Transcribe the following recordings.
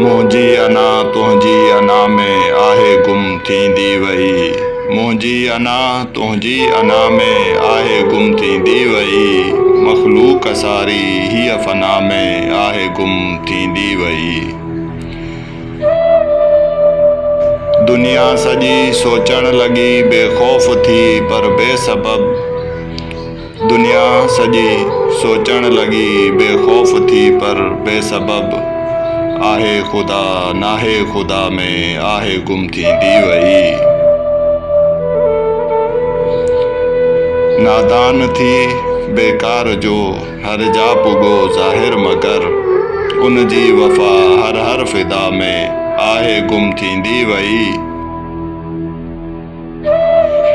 मुंहिंजी अना तुंहिंजी अना में आहे गुम थींदी वई। मुंहिंजी अना तुंहिंजी अना में आहे गुम थींदी वई। मख़लूक़ सारी हीअ फ़ना में आहे गुम थींदी वई। दुनिया सॼी सोचण लॻी बेख़ौफ़ थी पर बेसबब। दुनिया सॼी सोचण लॻी बेख़ौफ़ थी पर बेसबब। आहे ख़ुदा नाहे ख़ुदा में आहे गुम थींदी वई। नादान थी बेकार जो हर जा पुॻो ज़ाहिर मगर। उन जी वफ़ा हर फ़िदा में आहे गुम थींदी वई।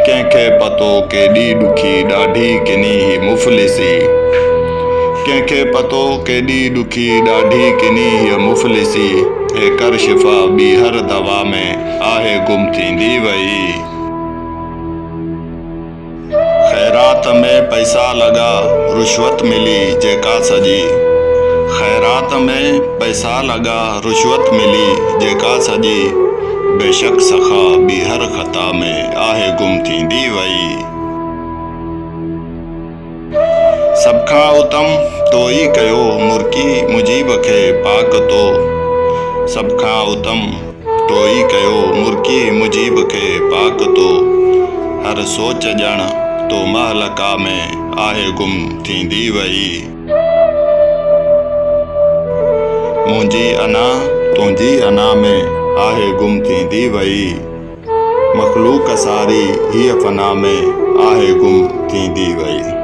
कंहिंखे पतो केॾी ॾुखी ॾाढी किनी ही मुफ़लिसी। कंहिंखे पतो केॾी ॾुखी ॾाढी किनी हीअ मुफ़लिसी। हे कर शिफ़ा ॿी हर दवा में आहे गुम थींदी वई। ख़ैरात में पैसा लॻा रुश्वत मिली जेका सॼी। ख़ैरात में पैसा लॻा रुश्वत मिली जेका सॼी। बेशक सख़ा ॿी हर ख़ता में आहे गुम थींदी वई। सभ खां उत्तम तो ई कयो मुर्की मुजीब खे पाक तो। सभ खां उत्तम तो ई कयो मुर्की मुजीब खे पाक तो। हर सोच ॼण तो महलका में आहे गुम थींदी वई। मुंहिंजी अना तुंहिंजी अना में आहे गुम थींदी वई। मख़लूक़ सारी हीअ फ़ना में आहे गुम थींदी वई।